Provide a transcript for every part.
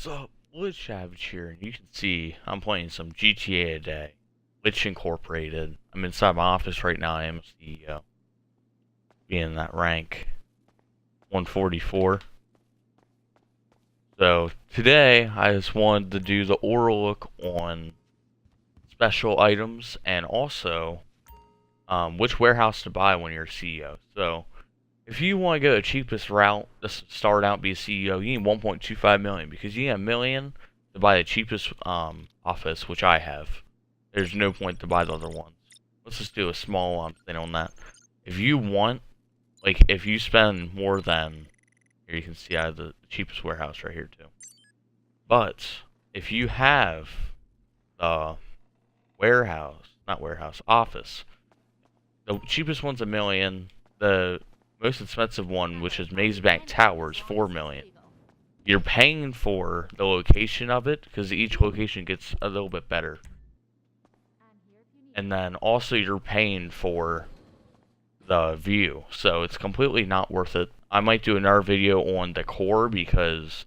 What's up? Glitch Savage here, and you can see I'm playing some GTA today. Glitch Incorporated. I'm inside my office right now. I am a CEO. Being that rank 144. So today I just wanted to do the oral look on special items and also which warehouse to buy when you're a CEO. So if you want to go the cheapest route to start out and be a CEO, you need 1.25 million because you need a million to buy the cheapest office, which I have. There's no point to buy the other ones. Let's just do a small thing on that. If you want, like, if you spend more than, here you can see I have the cheapest warehouse right here too. But if you have the office, the cheapest one's a million. The most expensive one, which is Maze Bank Towers, 4 million. You're paying for the location of it because each location gets a little bit better. And then also you're paying for the view, so it's completely not worth it. I might do another video on decor because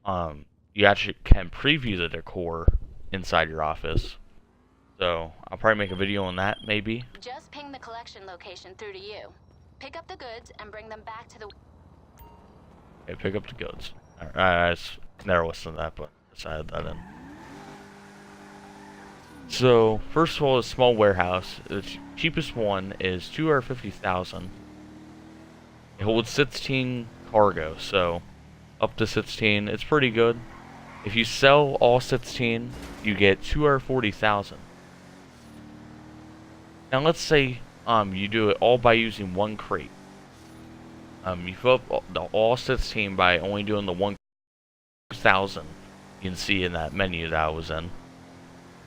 you actually can preview the decor inside your office. So I'll probably make a video on that maybe. Just ping the collection location through to you. Pick up the goods and bring them back to the... Okay, pick up the goods. Alright, I never listened to that, but let's add that in. So, first of all, a small warehouse. The cheapest one is 250,000. It holds 16 cargo, so up to 16. It's pretty good. If you sell all 16, you get 240,000. Now let's say you do it all by using one crate. You fill up all 16 by only doing the 1,000 you can see in that menu that I was in.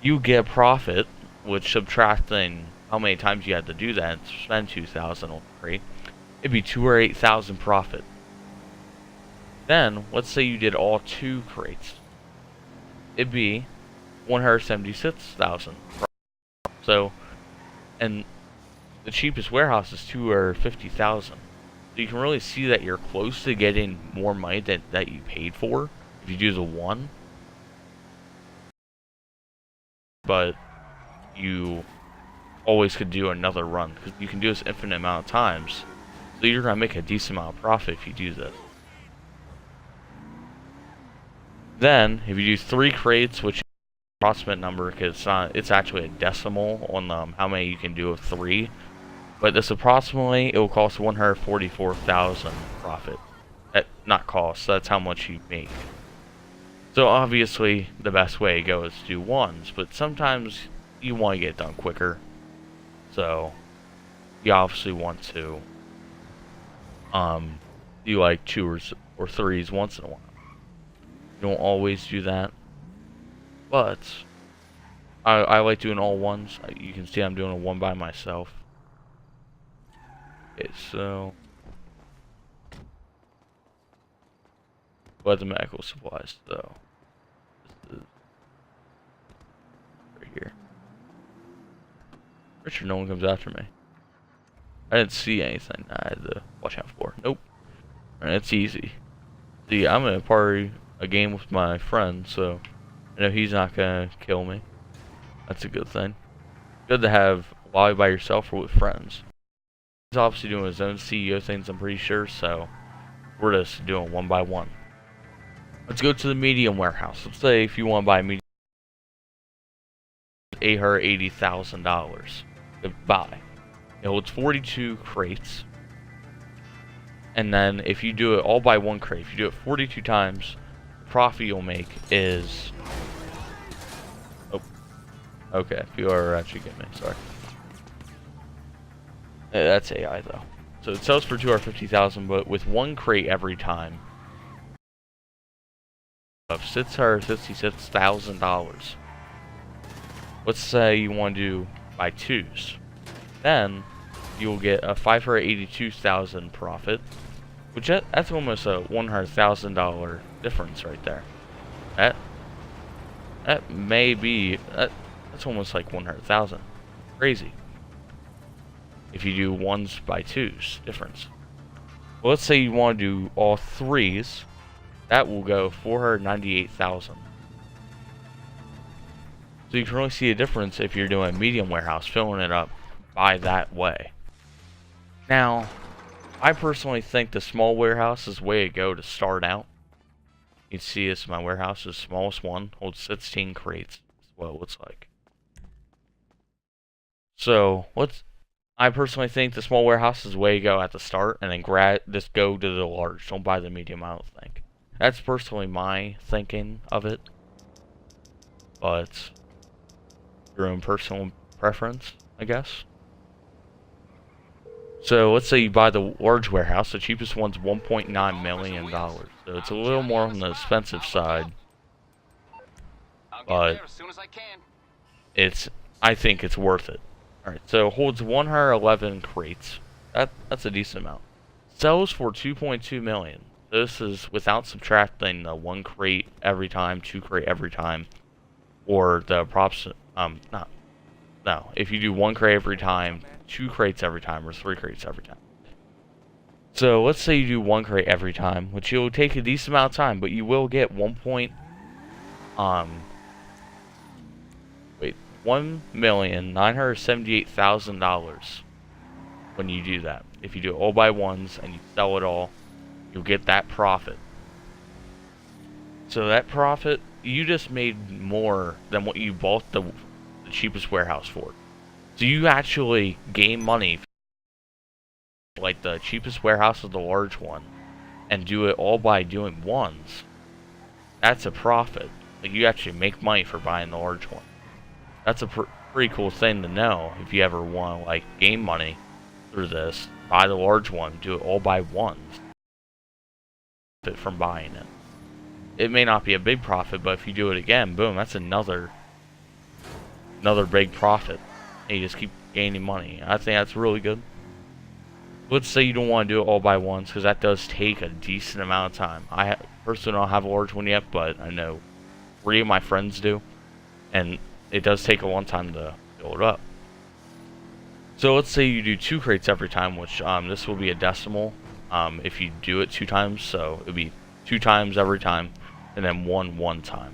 You get a profit, which subtracting how many times you had to do that and spend 2,000 on the crate, it'd be 208,000 profit. Then, let's say you did all 2 crates. It'd be 176,000. So, and the cheapest warehouse is 250,000. So you can really see that you're close to getting more money that you paid for if you do the one. But you always could do another run because you can do this infinite amount of times. So you're gonna make a decent amount of profit if you do this. Then if you do 3 crates, which is an approximate number because it's actually a decimal on how many you can do of 3. But this approximately, it will cost 144,000 profit. Not cost, that's how much you make. So obviously, the best way to go is to do ones, but sometimes you want to get it done quicker. So, you obviously want to do like 2s or 3s once in a while. You don't always do that, but I like doing all ones. You can see I'm doing a one by myself. Okay, so but the medical supplies, though. This is right here. Pretty sure no one comes after me. I didn't see anything I had to watch out for. Nope. Alright, it's easy. See, I'm gonna party a game with my friend, so I know he's not gonna kill me. That's a good thing. Good to have lobby by yourself or with friends. He's obviously doing his own CEO things, I'm pretty sure, so we're just doing one by one. Let's go to the medium warehouse. Let's say if you want to buy a medium, $880,000 to buy. It holds 42 crates. And then if you do it all by one crate, if you do it 42 times, the profit you'll make is... Oh. Okay, people are actually getting me, sorry. That's AI though. So it sells for 250,000, but with one crate every time, of $656,000. Let's say you want to do by 2s. Then you'll get a 582,000 profit, which that's almost a $100,000 difference right there. That may be that's almost like 100,000. Crazy. If you do 1s by 2s difference. Well, let's say you want to do all 3s. that will go 498,000. So you can really see a difference if you're doing a medium warehouse, filling it up by that way. Now, I personally think the small warehouse is the way to go to start out. You can see this, my warehouse is the smallest one, holds 16 crates. That's what it looks like. So, I personally think the small warehouse is the way to go at the start, and then just go to the large. Don't buy the medium, I don't think. That's personally my thinking of it. But your own personal preference, I guess. So let's say you buy the large warehouse. The cheapest one's $1.9 million. So it's a little more on the expensive side. But I think it's worth it. Alright, so it holds 111 crates. That's a decent amount. Sells for $2.2 million. This is without subtracting the 1 crate every time, 2 crate every time, or the props. No. If you do 1 crate every time, 2 crates every time, or 3 crates every time. So let's say you do 1 crate every time, which will take a decent amount of time, but you will get $1,978,000 when you do that. If you do it all by ones and you sell it all, you'll get that profit. So that profit, you just made more than what you bought the cheapest warehouse for. So you actually gain money, like the cheapest warehouse is the large one, and do it all by doing ones. That's a profit. Like, you actually make money for buying the large one. That's a pretty cool thing to know if you ever want to, like, gain money through this. Buy the large one, do it all by ones. From buying it. It may not be a big profit, but if you do it again, boom, that's another big profit. And you just keep gaining money. I think that's really good. Let's say you don't want to do it all by ones, because that does take a decent amount of time. I personally don't have a large one yet, but I know 3 of my friends do. And it does take a long time to build up. So let's say you do 2 crates every time, which this will be a decimal if you do it 2 times. So it'll be 2 times every time, and then 1 time.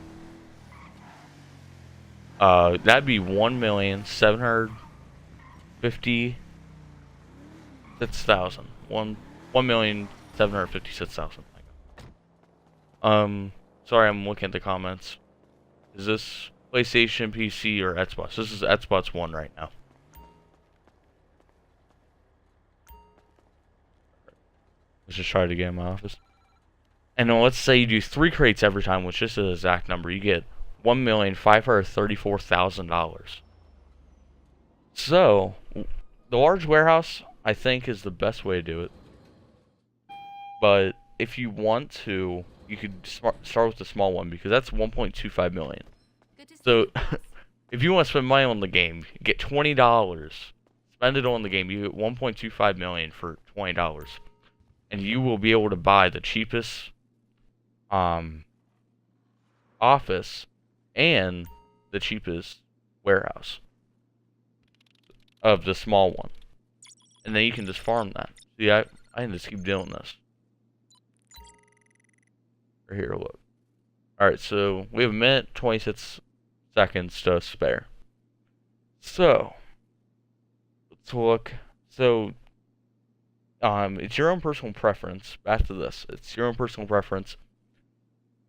That'd be 1,756,000. 1,756,000. Sorry, I'm looking at the comments. Is this PlayStation, PC, or Xbox? This is Xbox One right now. Let's just try it again in my office. And then let's say you do 3 crates every time, which is the exact number. You get $1,534,000. So, the large warehouse, I think, is the best way to do it. But if you want to, you could start with the small one, because that's $1.25 million. So, if you want to spend money on the game, get $20. Spend it on the game. You get $1.25 million for $20. And you will be able to buy the cheapest office and the cheapest warehouse of the small one. And then you can just farm that. See, I can just keep doing this. Right here, look. Alright, so we have 1 minute, 26 seconds to spare. So, let's look. So, it's your own personal preference. Back to this. It's your own personal preference.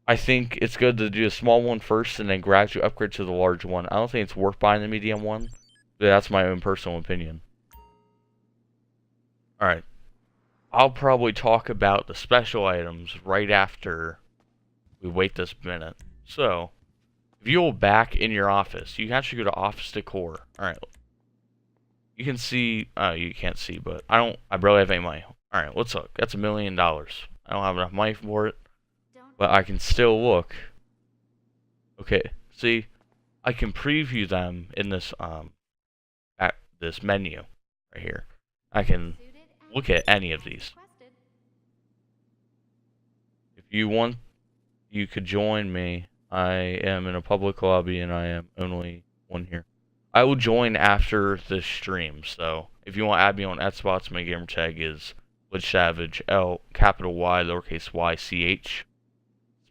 I think it's good to do a small one first and then gradually upgrade to the large one. I don't think it's worth buying the medium one, but that's my own personal opinion. Alright. I'll probably talk about the special items right after we wait this minute. So, if you'll back in your office, you can actually go to office decor. Alright. You can see, you can't see, but I barely have any money. Alright, let's look. That's $1 million. I don't have enough money for it, but I can still look. Okay, see, I can preview them in this, at this menu right here. I can look at any of these. If you want, you could join me. I am in a public lobby and I am only one here. I will join after the stream, so if you want to add me on Xbox, my gamer tag is LidSavage, L, capital Y, lowercase y, CH.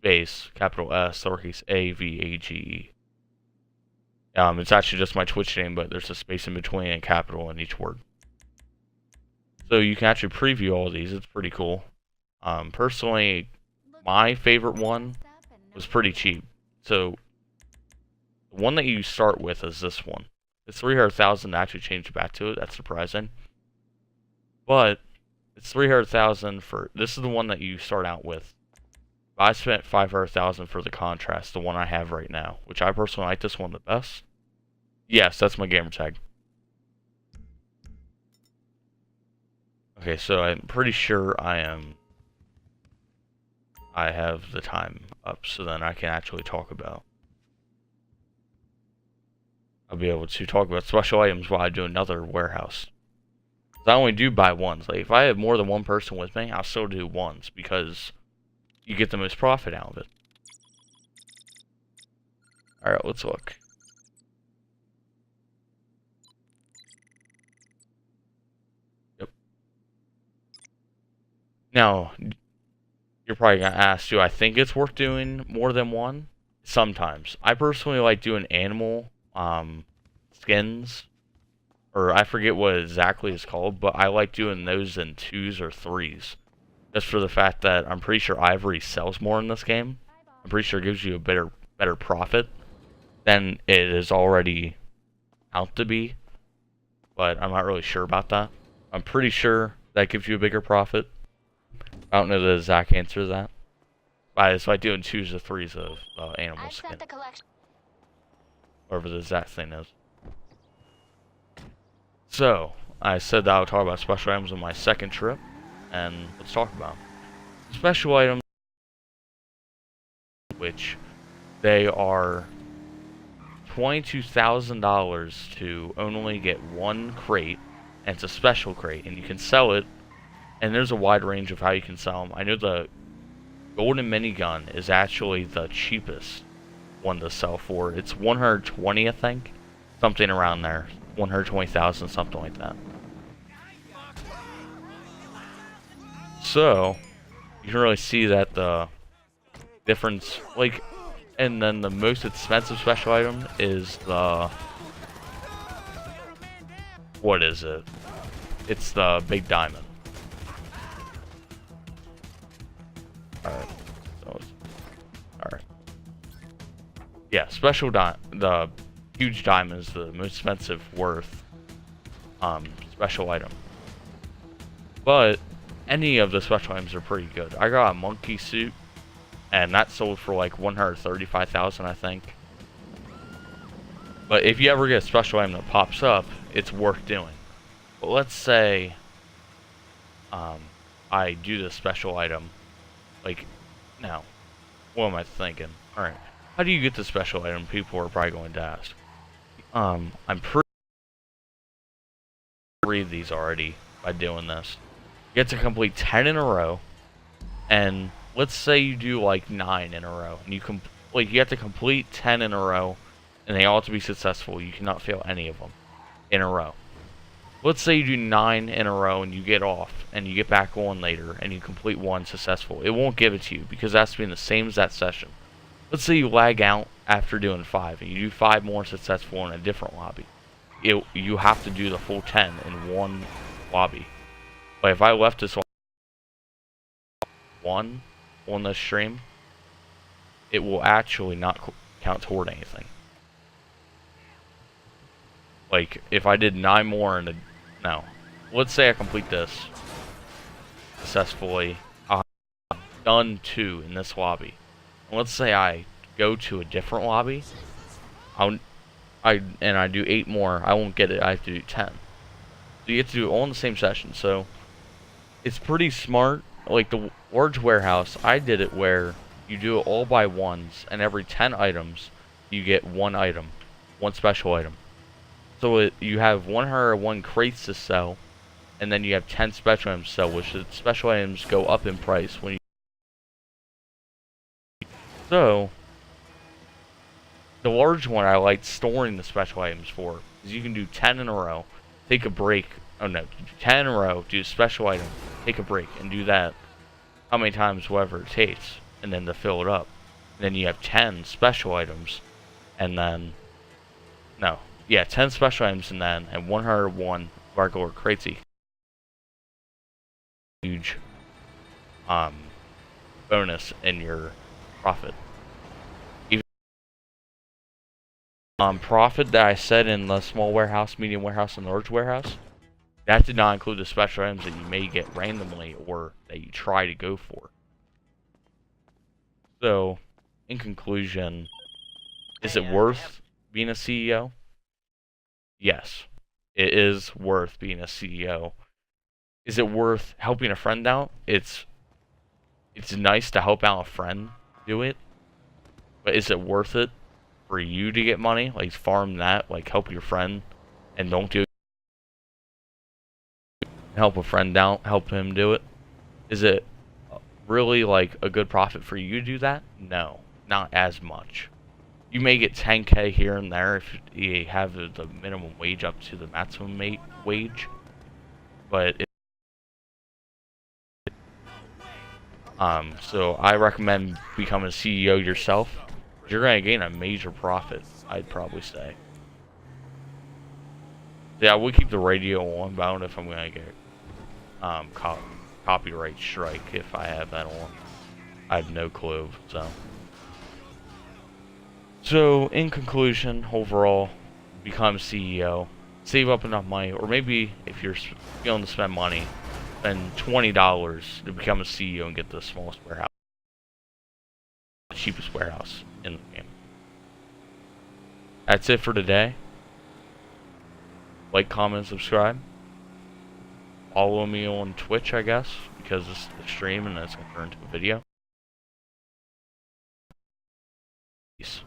space, capital S, lowercase a, v, a, g, e. It's actually just my Twitch name, but there's a space in between and capital in each word. So you can actually preview all these. It's pretty cool. Personally, my favorite one was pretty cheap. So the one that you start with is this one. It's 300,000 to actually change back to it. That's surprising. But it's 300,000 for, this is the one that you start out with. I spent 500,000 for the contrast, the one I have right now, which I personally like this one the best. Yes, that's my gamer tag. Okay, so I'm pretty sure I have the time up, so then I can actually talk about. I'll be able to talk about special items while I do another warehouse. I only do buy ones. Like, if I have more than one person with me, I'll still do ones, because you get the most profit out of it. Alright, let's look. Yep. Now, you're probably going to ask, do I think it's worth doing more than one? Sometimes. I personally like doing animal skins, or I forget what exactly it's called, but I like doing those in 2s or 3s. Just for the fact that I'm pretty sure ivory sells more in this game. I'm pretty sure it gives you a better profit than it is already out to be. But I'm not really sure about that. I'm pretty sure that gives you a bigger profit. I don't know the exact answer to that. But it's like doing 2s or 3s of animal skin. Whatever the exact thing is. So, I said that I would talk about special items on my second trip. And let's talk about them. Special items, which they are $22,000 to only get one crate, and it's a special crate, and you can sell it, and there's a wide range of how you can sell them. I know the golden minigun is actually the cheapest one to sell for. It's 120, I think, something around there, 120,000, something like that. So, you can really see that the difference, like, and then the most expensive special item is the, what is it? It's the big diamond. Alright, so, alright. Yeah, the huge diamond is the most expensive worth, special item. But any of the special items are pretty good. I got a monkey suit, and that sold for like 135,000, I think. But if you ever get a special item that pops up, it's worth doing. But let's say I do this special item. Like, now, what am I thinking? Alright, how do you get the special item? People are probably going to ask. I'm pretty read these already by doing this. You have to complete 10 in a row, and let's say you do like 9 in a row, and you have to complete 10 in a row, and they all have to be successful. You cannot fail any of them in a row. Let's say you do 9 in a row and you get off, and you get back on later, and you complete 1 successful. It won't give it to you because it has to be in the same exact session. Let's say you lag out after doing 5, and you do 5 more successful in a different lobby. You have to do the full 10 in one lobby. But if I left this one on the stream, it will actually not count toward anything. Like, if I did 9 more in a... No. Let's say I complete this successfully. I've done 2 in this lobby. And let's say I go to a different lobby. And I do 8 more. I won't get it. I have to do 10. So you get to do it all in the same session. So it's pretty smart. Like the large warehouse, I did it where you do it all by ones, and every 10 items you get 1 item, 1 special item. So you have 101 crates to sell, and then you have 10 special items to sell, which the special items go up in price when you... So the large one I like storing the special items for, is you can do 10 in a row, take a break. Oh no, 10 in a row, do a special item, take a break, and do that how many times, whatever it takes, and then to fill it up. then you have 10 special items, and then no, yeah, 10 special items, and 101 regular crazy. Huge bonus in your profit. Even profit that I said in the small warehouse, medium warehouse, and large warehouse, that did not include the special items that you may get randomly or that you try to go for. So, in conclusion, is it worth being a CEO? Yes, it is worth being a CEO. Is it worth helping a friend out? It's nice to help out a friend do it, but is it worth it for you to get money? Like farm that, like help your friend, and don't do help a friend out, help him do it. Is it really like a good profit for you to do that? No, not as much. You may get 10K here and there if you have the minimum wage up to the maximum wage, but so I recommend becoming a CEO yourself. You're gonna gain a major profit, I'd probably say. Yeah, we keep the radio on, but I don't know if I'm gonna get copyright strike if I have that on. I have no clue. So in conclusion, overall, become CEO, save up enough money, or maybe if you're feeling to spend money, spend $20 to become a CEO and get the smallest warehouse, the cheapest warehouse in the game. That's it for today. Like, comment, subscribe. Follow me on Twitch, I guess, because it's the stream and it's going to turn into a video. Peace.